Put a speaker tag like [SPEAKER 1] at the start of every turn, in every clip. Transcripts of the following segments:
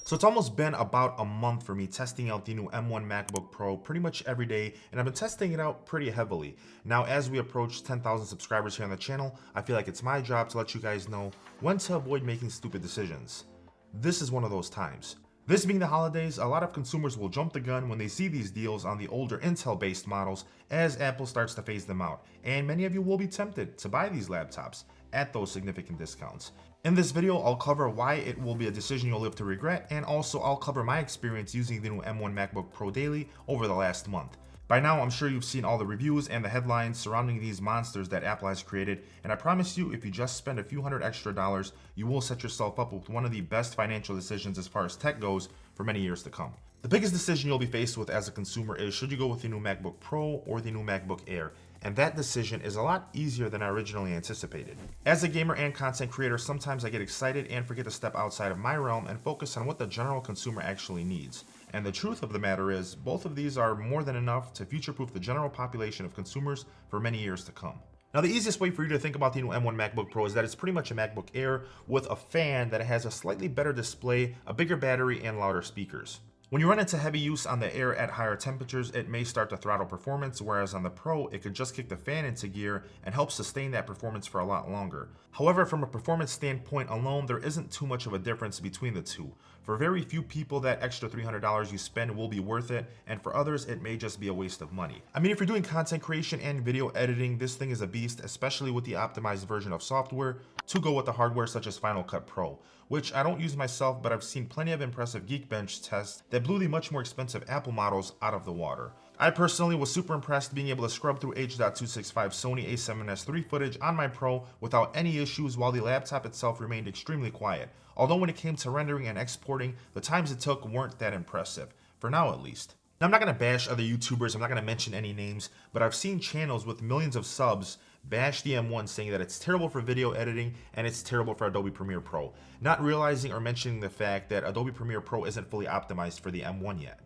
[SPEAKER 1] So it's almost been about a month for me testing out the new M1 MacBook Pro pretty much every day, and I've been testing it out pretty heavily. Now, as we approach 10,000 subscribers here on the channel, I feel like it's my job to let you guys know when to avoid making stupid decisions. This is one of those times. This being the holidays, a lot of consumers will jump the gun when they see these deals on the older Intel-based models as Apple starts to phase them out, and many of you will be tempted to buy these laptops at those significant discounts. In this video, I'll cover why it will be a decision you'll live to regret, and also I'll cover my experience using the new M1 MacBook Pro daily over the last month. By now, I'm sure you've seen all the reviews and the headlines surrounding these monsters that Apple has created, and I promise you, if you just spend a few hundred extra dollars, you will set yourself up with one of the best financial decisions as far as tech goes for many years to come. The biggest decision you'll be faced with as a consumer is should you go with the new MacBook Pro or the new MacBook Air? And that decision is a lot easier than I originally anticipated. As a gamer and content creator, sometimes I get excited and forget to step outside of my realm and focus on what the general consumer actually needs. And the truth of the matter is, both of these are more than enough to future-proof the general population of consumers for many years to come. Now, the easiest way for you to think about the new M1 MacBook Pro is that it's pretty much a MacBook Air with a fan that has a slightly better display, a bigger battery, and louder speakers. When you run into heavy use on the Air at higher temperatures, it may start to throttle performance, whereas on the Pro, it could just kick the fan into gear and help sustain that performance for a lot longer. However, from a performance standpoint alone, there isn't too much of a difference between the two. For very few people, that extra $300 you spend will be worth it, and for others, it may just be a waste of money. I mean, if you're doing content creation and video editing, this thing is a beast, especially with the optimized version of software to go with the hardware such as Final Cut Pro, which I don't use myself, but I've seen plenty of impressive Geekbench tests that blew the much more expensive Apple models out of the water. I personally was super impressed being able to scrub through H.265 Sony a7S III footage on my Pro without any issues, while the laptop itself remained extremely quiet. Although when it came to rendering and exporting, the times it took weren't that impressive, for now at least. Now, I'm not going to bash other YouTubers, I'm not going to mention any names, but I've seen channels with millions of subs bash the M1 saying that it's terrible for video editing and it's terrible for Adobe Premiere Pro, not realizing or mentioning the fact that Adobe Premiere Pro isn't fully optimized for the M1 yet.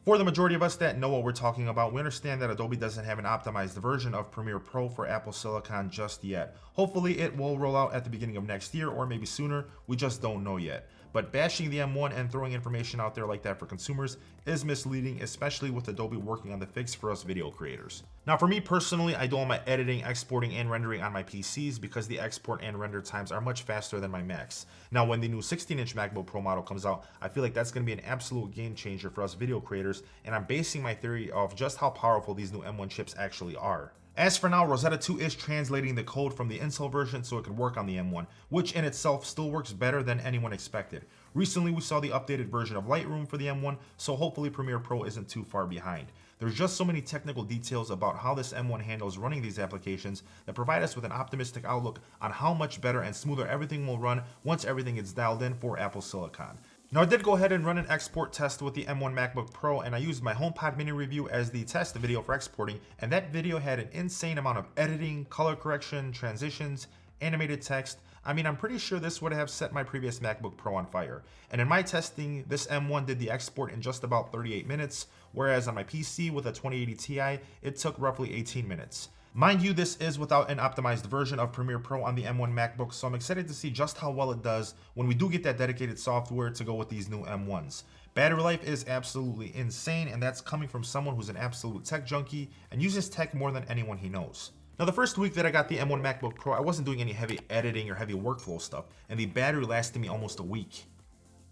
[SPEAKER 1] For the majority of us that know what we're talking about, we understand that Adobe doesn't have an optimized version of Premiere Pro for Apple Silicon just yet. Hopefully it will roll out at the beginning of next year or maybe sooner, we just don't know yet. But bashing the M1 and throwing information out there like that for consumers is misleading, especially with Adobe working on the fix for us video creators. Now, for me personally, I do all my editing, exporting, and rendering on my PCs because the export and render times are much faster than my Macs. Now, when the new 16-inch MacBook Pro model comes out, I feel like that's going to be an absolute game changer for us video creators, and I'm basing my theory off just how powerful these new M1 chips actually are. As for now, Rosetta 2 is translating the code from the Intel version so it could work on the M1, which in itself still works better than anyone expected. Recently, we saw the updated version of Lightroom for the M1, so hopefully Premiere Pro isn't too far behind. There's just so many technical details about how this M1 handles running these applications that provide us with an optimistic outlook on how much better and smoother everything will run once everything gets dialed in for Apple Silicon. Now, I did go ahead and run an export test with the M1 MacBook Pro, and I used my HomePod mini review as the test video for exporting, and that video had an insane amount of editing, color correction, transitions, animated text. I mean, I'm pretty sure this would have set my previous MacBook Pro on fire. And in my testing, this M1 did the export in just about 38 minutes, whereas on my PC with a 2080 Ti, it took roughly 18 minutes. Mind you, this is without an optimized version of Premiere Pro on the M1 MacBook, so I'm excited to see just how well it does when we do get that dedicated software to go with these new M1s. Battery life is absolutely insane, and that's coming from someone who's an absolute tech junkie and uses tech more than anyone he knows. Now, the first week that I got the M1 MacBook Pro, I wasn't doing any heavy editing or heavy workflow stuff, and the battery lasted me almost a week.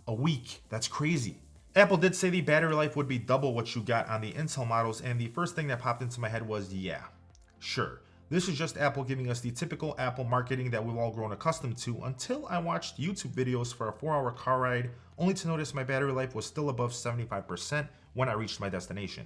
[SPEAKER 1] A week, that's crazy. Apple did say the battery life would be double what you got on the Intel models, and the first thing that popped into my head was, yeah. Sure, this is just Apple giving us the typical Apple marketing that we've all grown accustomed to, until I watched YouTube videos for a 4-hour car ride, only to notice my battery life was still above 75% when I reached my destination.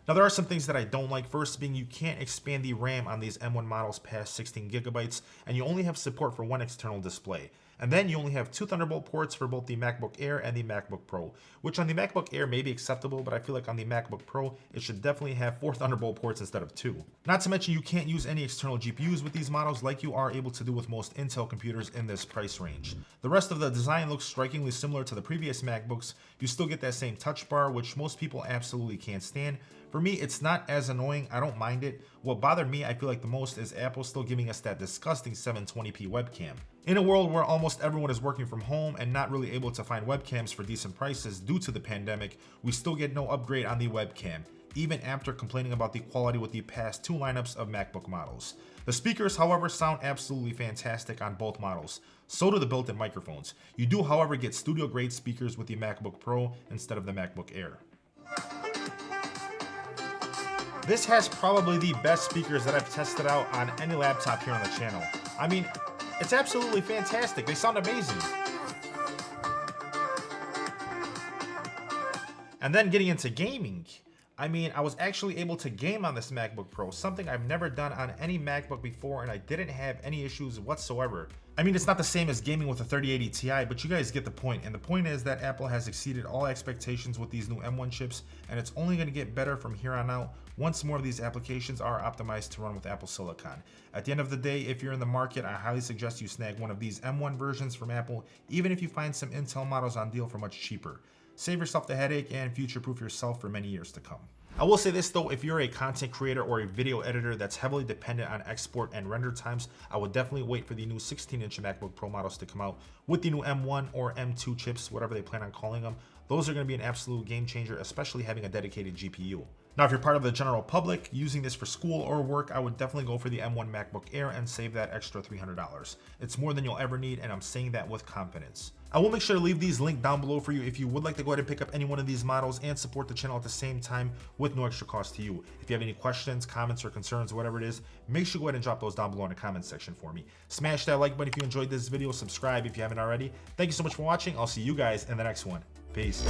[SPEAKER 1] Now, there are some things that I don't like, first being you can't expand the RAM on these M1 models past 16 gigabytes, and you only have support for one external display. And then you only have 2 Thunderbolt ports for both the MacBook Air and the MacBook Pro, which on the MacBook Air may be acceptable, but I feel like on the MacBook Pro, it should definitely have 4 Thunderbolt ports instead of 2. Not to mention you can't use any external GPUs with these models like you are able to do with most Intel computers in this price range. The rest of the design looks strikingly similar to the previous MacBooks. You still get that same touch bar, which most people absolutely can't stand. For me, it's not as annoying. I don't mind it. What bothered me, I feel like the most, is Apple still giving us that disgusting 720p webcam. In a world where almost everyone is working from home and not really able to find webcams for decent prices due to the pandemic, we still get no upgrade on the webcam, even after complaining about the quality with the past 2 lineups of MacBook models. The speakers, however, sound absolutely fantastic on both models. So do the built-in microphones. You do, however, get studio-grade speakers with the MacBook Pro instead of the MacBook Air. This has probably the best speakers that I've tested out on any laptop here on the channel. I mean, it's absolutely fantastic. They sound amazing. And then getting into gaming. I mean, I was actually able to game on this MacBook Pro, something I've never done on any MacBook before, and I didn't have any issues whatsoever. I mean, it's not the same as gaming with a 3080 Ti, but you guys get the point. And the point is that Apple has exceeded all expectations with these new M1 chips, and it's only going to get better from here on out once more of these applications are optimized to run with Apple Silicon. At the end of the day, if you're in the market, I highly suggest you snag one of these M1 versions from Apple, even if you find some Intel models on deal for much cheaper. Save yourself the headache and future-proof yourself for many years to come. I will say this though, if you're a content creator or a video editor that's heavily dependent on export and render times, I would definitely wait for the new 16-inch MacBook Pro models to come out with the new M1 or M2 chips, whatever they plan on calling them. Those are going to be an absolute game changer, especially having a dedicated GPU. Now, if you're part of the general public using this for school or work, I would definitely go for the M1 MacBook Air and save that extra $300. It's more than you'll ever need, and I'm saying that with confidence. I will make sure to leave these linked down below for you if you would like to go ahead and pick up any one of these models and support the channel at the same time with no extra cost to you. If you have any questions, comments, or concerns, whatever it is, make sure to go ahead and drop those down below in the comments section for me. Smash that like button if you enjoyed this video, subscribe if you haven't already. Thank you so much for watching. I'll see you guys in the next one. Peace.